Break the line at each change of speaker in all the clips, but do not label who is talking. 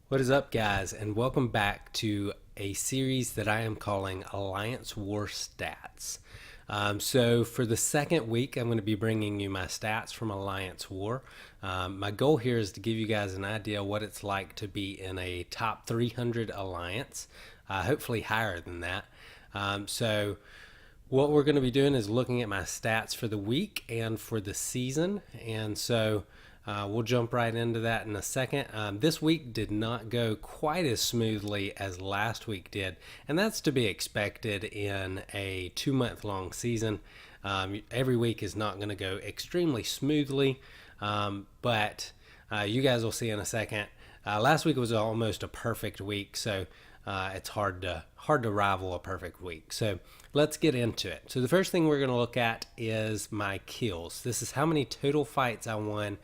What is up, guys, and welcome back to a series that I am calling Alliance War Stats. So for the second week, I'm going to be bringing you my stats from Alliance War. My goal here is to give you guys an idea what it's like to be in a top 300 alliance, hopefully higher than that. So what we're going to be doing is looking at my stats for the week and for the season, and so we'll jump right into that in a second. This week did not go quite as smoothly as last week did, and that's to be expected in a 2-month long season. Every week is not going to go extremely smoothly, but you guys will see in a second. Last week was almost a perfect week, so it's hard to rival a perfect week. So let's get into it. So the first thing we're going to look at is my kills. This is how many total fights I won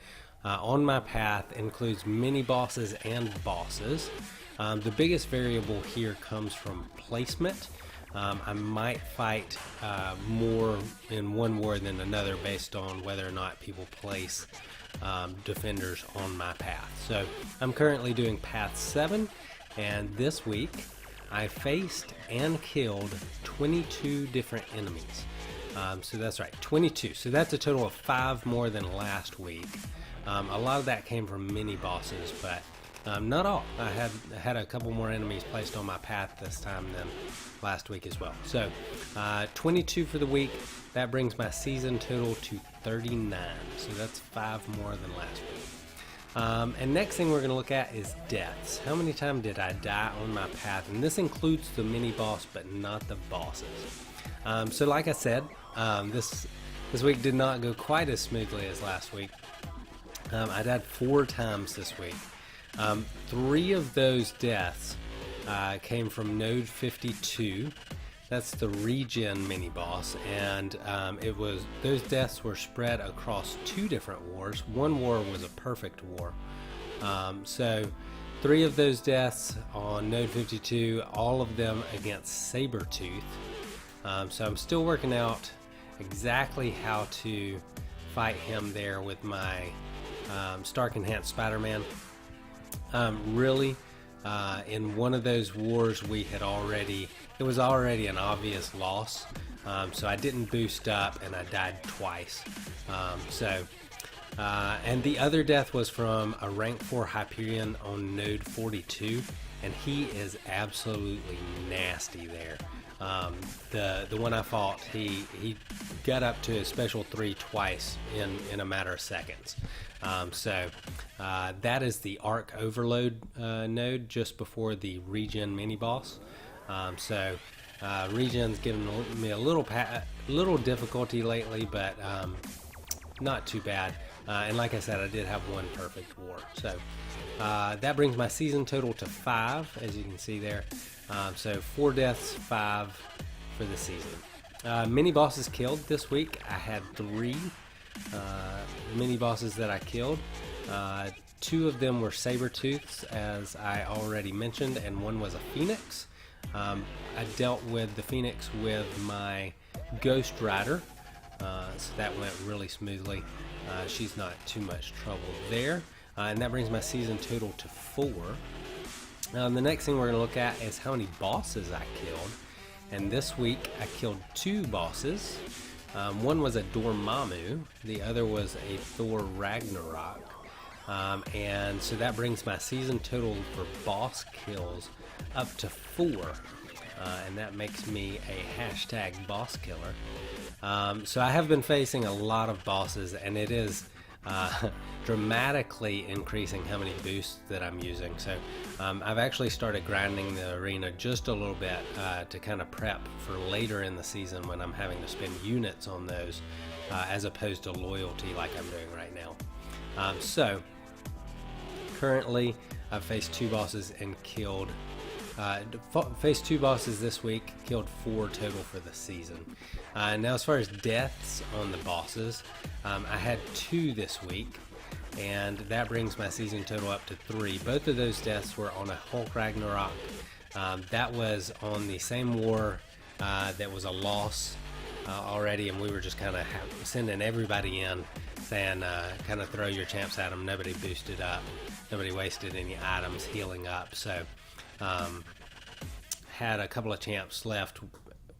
on my path. Includes mini bosses and bosses. The biggest variable here comes from placement. I might fight more in one war than another based on whether or not people place defenders on my path. So I'm currently doing path 7, and this week I faced and killed 22 different enemies. So that's right, 22. So that's a total of 5 more than last week. A lot of that came from mini bosses, but not all. I had a couple more enemies placed on my path this time than last week as well. So 22 for the week. That brings my season total to 39. So that's 5 more than last week. And next thing we're going to look at is deaths. How many times did I die on my path? And this includes the mini boss, but not the bosses. So like I said, this week did not go quite as smoothly as last week. I died 4 times this week. 3 of those deaths came from Node 52. That's the regen mini boss, and those deaths were spread across 2 different wars. One war was a perfect war. So 3 of those deaths on Node 52, all of them against Sabretooth. So I'm still working out exactly how to fight him there with my Stark Enhanced Spider-Man. Really, in one of those wars it was already an obvious loss, so I didn't boost up and I died twice. And the other death was from a rank 4 Hyperion on Node 42, and he is absolutely nasty there. The one I fought, he got up to a special 3 twice in a matter of seconds. So that is the Arc Overload node just before the regen mini boss. So regen's given me a little difficulty lately, but not too bad. And like I said, I did have 1 perfect war. So that brings my season total to 5, as you can see there. So 4 deaths, 5 for the season. Mini bosses killed this week. I had 3 mini bosses that I killed. 2 of them were Sabretooths, as I already mentioned, and 1 was a Phoenix. I dealt with the Phoenix with my Ghost Rider, so that went really smoothly. She's not too much trouble there. And that brings my season total to 4. The next thing we're going to look at is how many bosses I killed. And this week I killed 2 bosses. One was a Dormammu, the other was a Thor Ragnarok. And so that brings my season total for boss kills up to 4. And that makes me a hashtag boss killer. So I have been facing a lot of bosses, and it is dramatically increasing how many boosts that I'm using. So I've actually started grinding the arena just a little bit to kind of prep for later in the season when I'm having to spend units on those as opposed to loyalty like I'm doing right now. So currently I've faced 2 bosses and killed faced 2 bosses this week, killed 4 total for the season. Now as far as deaths on the bosses, I had 2 this week, and that brings my season total up to 3. Both of those deaths were on a Hulk Ragnarok. That was on the same war that was a loss already, and we were just kind of sending everybody in, saying kind of throw your champs at them. Nobody boosted up, nobody wasted any items healing up. So had a couple of champs left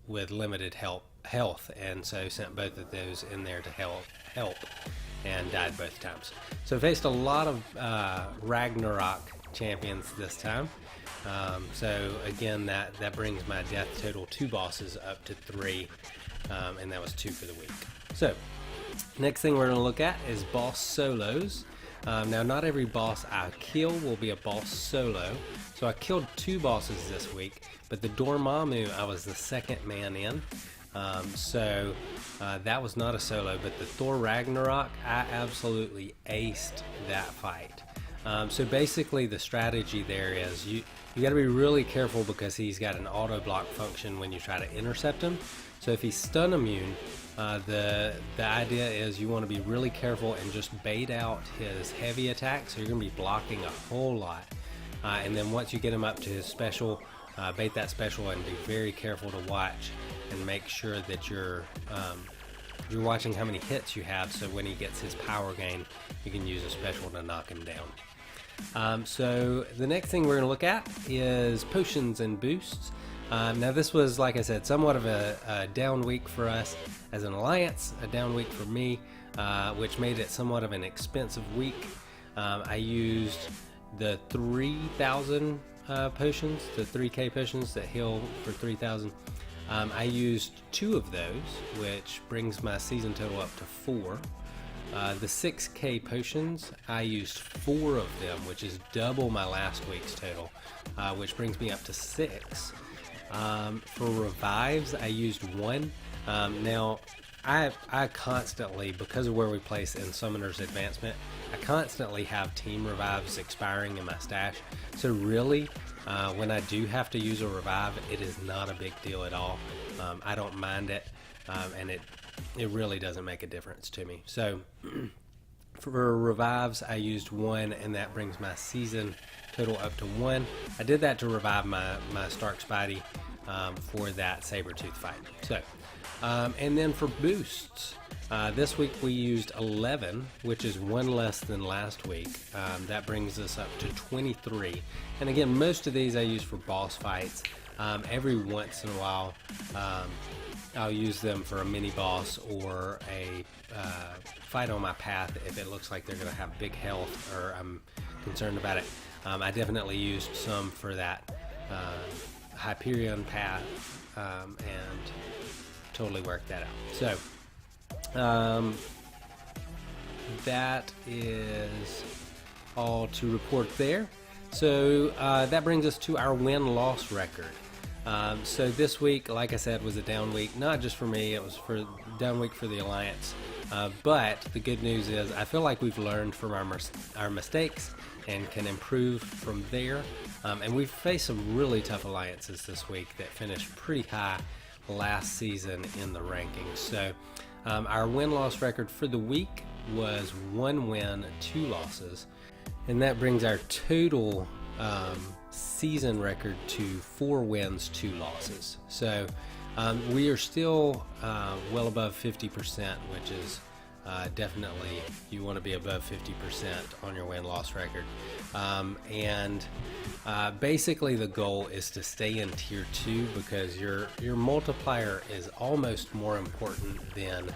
with limited health, and so sent both of those in there to help, and died both times. So faced a lot of Ragnarok champions this time. So again, that brings my death total 2 bosses up to 3, and that was 2 for the week. So next thing we're going to look at is boss solos. Now, not every boss I kill will be a boss solo. So I killed 2 bosses this week, but the Dormammu, I was the second man in. So that was not a solo, but the Thor Ragnarok, I absolutely aced that fight. So basically the strategy there is you got to be really careful, because he's got an auto block function when you try to intercept him. So if he's stun immune, the idea is you want to be really careful and just bait out his heavy attack, so you're going to be blocking a whole lot. And then once you get him up to his special, bait that special and be very careful to watch and make sure that you're watching how many hits you have, so when he gets his power gain, you can use a special to knock him down. So the next thing we're going to look at is potions and boosts. Now this was, like I said, somewhat of a down week for us as an alliance, a down week for me, which made it somewhat of an expensive week. I used the 3,000 potions, the 3k potions that heal for 3,000. I used 2 of those, which brings my season total up to 4. The 6k potions, I used 4 of them, which is double my last week's total, which brings me up to 6. For revives, I used 1. Now, I constantly, because of where we place in Summoner's Advancement, I constantly have team revives expiring in my stash. So really, when I do have to use a revive, it is not a big deal at all. I don't mind it, and it really doesn't make a difference to me. So for revives, I used 1, and that brings my season total up to 1. I did that to revive my Stark Spidey for that Sabretooth fight. So, and then for boosts, this week we used 11, which is 1 less than last week. That brings us up to 23. And again, most of these I use for boss fights. Every once in a while, I'll use them for a mini boss or a fight on my path if it looks like they're going to have big health or I'm concerned about it. I definitely used some for that Hyperion path, and totally worked that out. So that is all to report there. So that brings us to our win-loss record. So this week, like I said, was a down week, not just for me, it was for down week for the Alliance. But the good news is I feel like we've learned from our mistakes and can improve from there. And we've faced some really tough alliances this week that finished pretty high last season in the rankings. So our win-loss record for the week was 1 win, 2 losses. And that brings our total season record to 4 wins, 2 losses. So we are still well above 50%, which is definitely, you want to be above 50% on your win-loss record. And basically the goal is to stay in tier 2 because your multiplier is almost more important than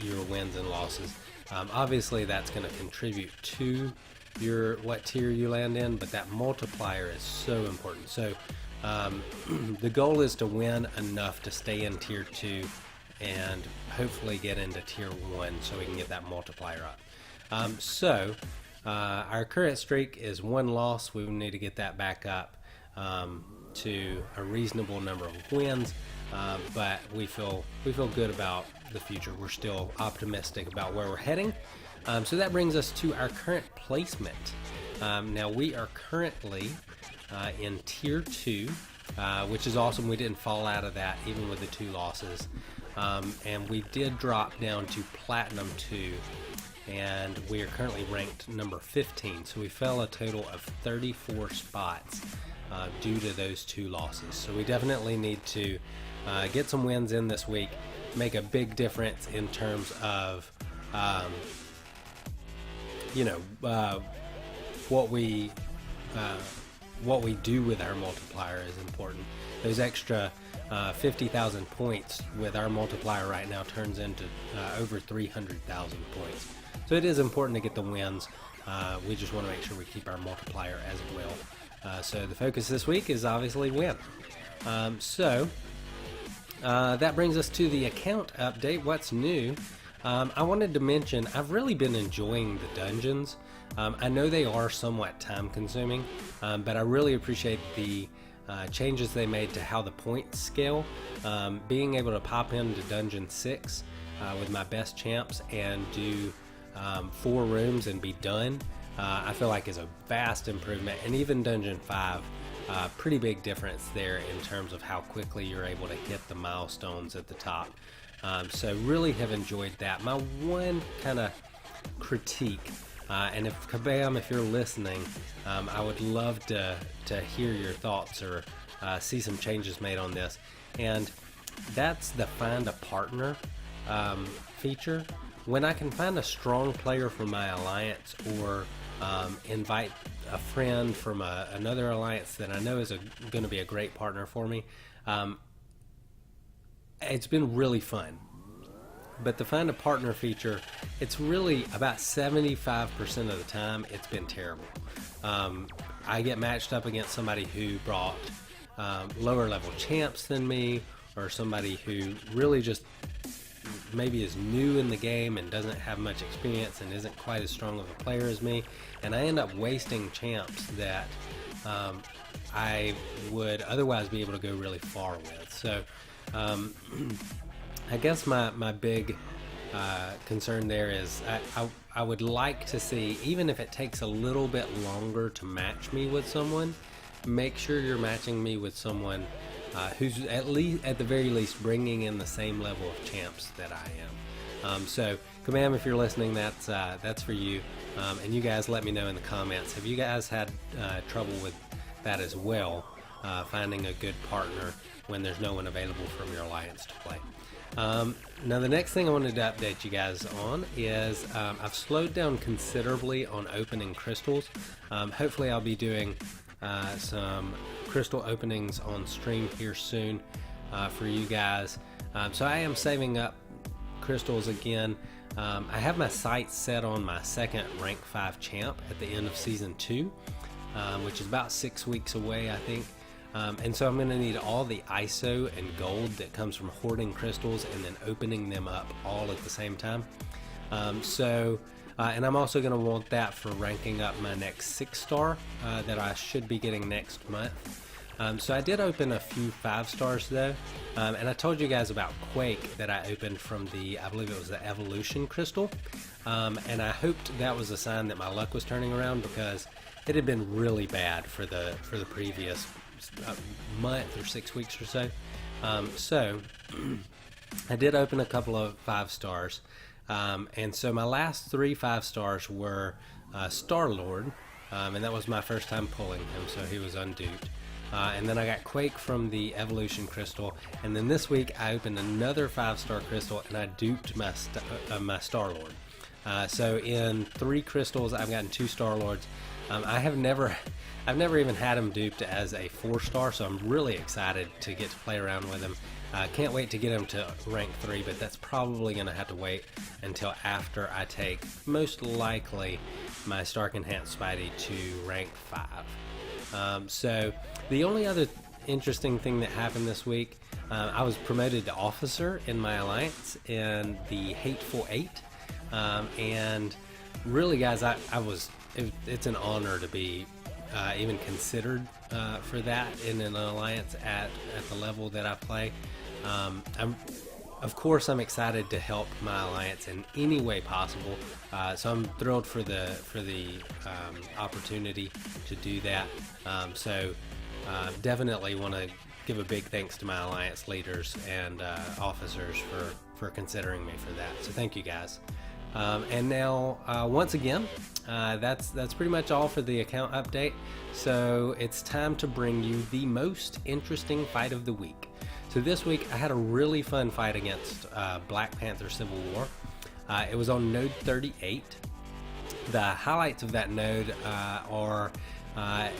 your wins and losses. Obviously that's going to contribute to what tier you land in, but that multiplier is so important. So the goal is to win enough to stay in tier 2 and hopefully get into tier 1 so we can get that multiplier up. So our current streak is 1 loss. We need to get that back up to a reasonable number of wins, but we feel good about the future. We're still optimistic about where we're heading. So that brings us to our current placement. Now we are currently in tier 2, which is awesome. We didn't fall out of that even with the 2 losses. And we did drop down to Platinum 2, and we are currently ranked number 15. So we fell a total of 34 spots due to those 2 losses. So we definitely need to get some wins in this week, make a big difference in terms of what we do with our multiplier is important. Those extra 50,000 points with our multiplier right now turns into over 300,000 points. So it is important to get the wins. We just want to make sure we keep our multiplier as well. So the focus this week is obviously win. That brings us to the account update. What's new? I wanted to mention I've really been enjoying the dungeons. I know they are somewhat time consuming, but I really appreciate the changes they made to how the points scale. Being able to pop into Dungeon 6 with my best champs and do 4 rooms and be done, I feel like is a vast improvement. And even Dungeon 5, pretty big difference there in terms of how quickly you're able to hit the milestones at the top. So really have enjoyed that. My one kind of critique, and if Kabam, if you're listening, I would love to hear your thoughts or see some changes made on this. And that's the find a partner feature. When I can find a strong player for my alliance or invite a friend from another alliance that I know is going to be a great partner for me, it's been really fun. But the find a partner feature, it's really about 75% of the time it's been terrible. I get matched up against somebody who brought lower level champs than me, or somebody who really just maybe is new in the game and doesn't have much experience and isn't quite as strong of a player as me, and I end up wasting champs that I would otherwise be able to go really far with. So I guess my big concern there is I would like to see, even if it takes a little bit longer to match me with someone, make sure you're matching me with someone who's at the very least bringing in the same level of champs that I am. So Kabam, if you're listening, that's for you. And you guys let me know in the comments, have you guys had trouble with that as well, finding a good partner when there's no one available from your alliance to play? Now the next thing I wanted to update you guys on is I've slowed down considerably on opening crystals. Hopefully I'll be doing some crystal openings on stream here soon for you guys. So I am saving up crystals again. I have my sights set on my second rank 5 champ at the end of season 2, which is about 6 weeks away, I think. And so I'm going to need all the ISO and gold that comes from hoarding crystals and then opening them up all at the same time. And I'm also going to want that for ranking up my next 6-star that I should be getting next month. So I did open a few 5-stars though, and I told you guys about Quake that I opened from I believe it was the Evolution Crystal, and I hoped that was a sign that my luck was turning around, because it had been really bad for the previous month or 6 weeks or so. So I did open a couple of 5-stars, and so my last 3 5-stars were Star-Lord, and that was my first time pulling him, so he was unduped. And then I got Quake from the Evolution Crystal, and then this week I opened another 5-star crystal and I duped my Star-Lord. So in 3 crystals I've gotten 2 Star-Lords. I've never even had him duped as a 4-star, so I'm really excited to get to play around with him. Can't wait to get him to rank 3, but that's probably going to have to wait until after I take, most likely, my Stark Enhanced Spidey to rank 5. So the only other interesting thing that happened this week, I was promoted to officer in my alliance in the Hateful Eight, and really, guys, it's an honor to be even considered for that in an alliance at the level that I play. Of course, I'm excited to help my alliance in any way possible. So I'm thrilled for the opportunity to do that. So definitely want to give a big thanks to my alliance leaders and officers for considering me for that. So thank you guys. And now, once again, that's pretty much all for the account update. So it's time to bring you the most interesting fight of the week. So this week I had a really fun fight against Black Panther Civil War. It was on node 38. The highlights of that node are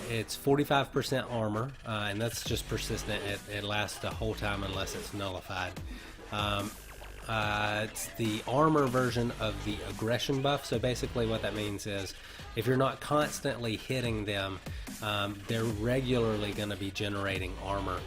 it's 45% armor, and that's just persistent. It lasts the whole time unless it's nullified. It's the armor version of the aggression buff. So basically what that means is if you're not constantly hitting them, they're regularly going to be generating armor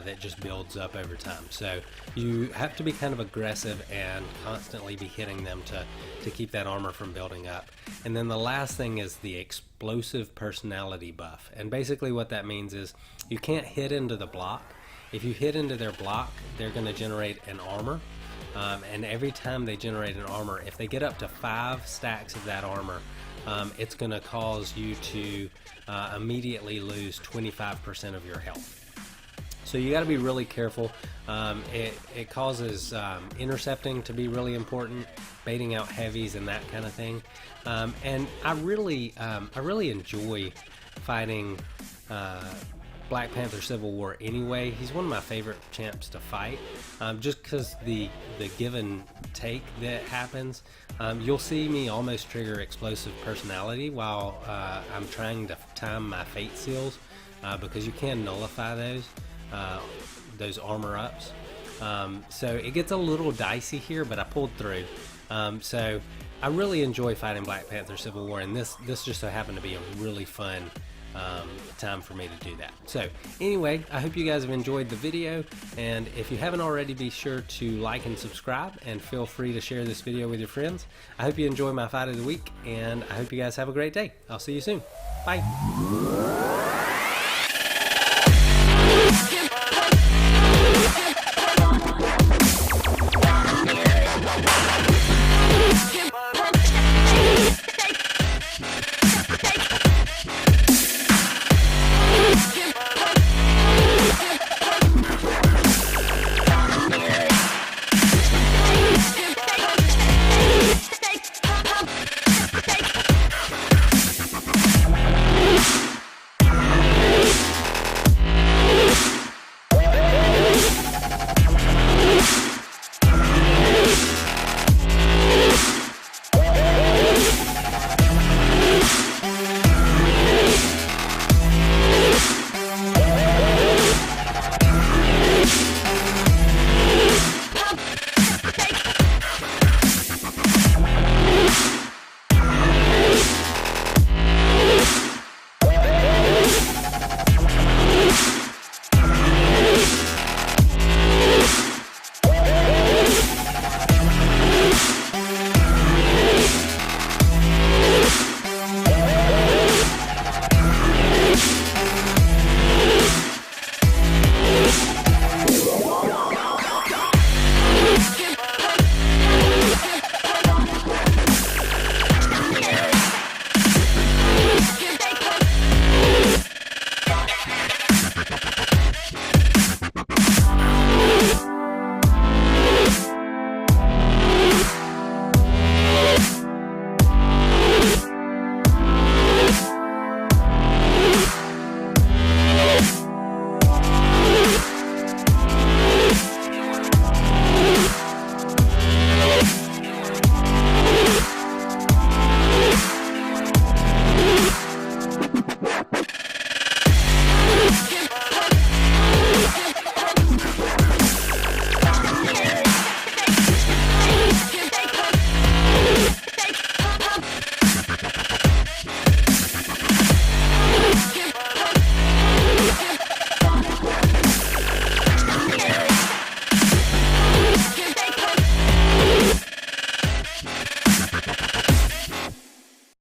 that just builds up over time. So you have to be kind of aggressive and constantly be hitting them to keep that armor from building up. And then the last thing is the explosive personality buff. And basically what that means is you can't hit into the block. If you hit into their block, they're going to generate an armor. And every time they generate an armor, if they get up to 5 stacks of that armor, it's going to cause you to immediately lose 25% of your health. So you got to be really careful. It causes intercepting to be really important, baiting out heavies and that kind of thing. And I really enjoy fighting Black Panther Civil War anyway. He's one of my favorite champs to fight, just because the give and take that happens. You'll see me almost trigger explosive personality while I'm trying to time my fate seals, because you can nullify those armor ups. So it gets a little dicey here, but I pulled through. So I really enjoy fighting Black Panther Civil War, and this just so happened to be a really fun time for me to do that. So anyway, I hope you guys have enjoyed the video, and if you haven't already, be sure to like and subscribe, and feel free to share this video with your friends. I hope you enjoy my fight of the week, and I hope you guys have a great day. I'll see you soon. Bye.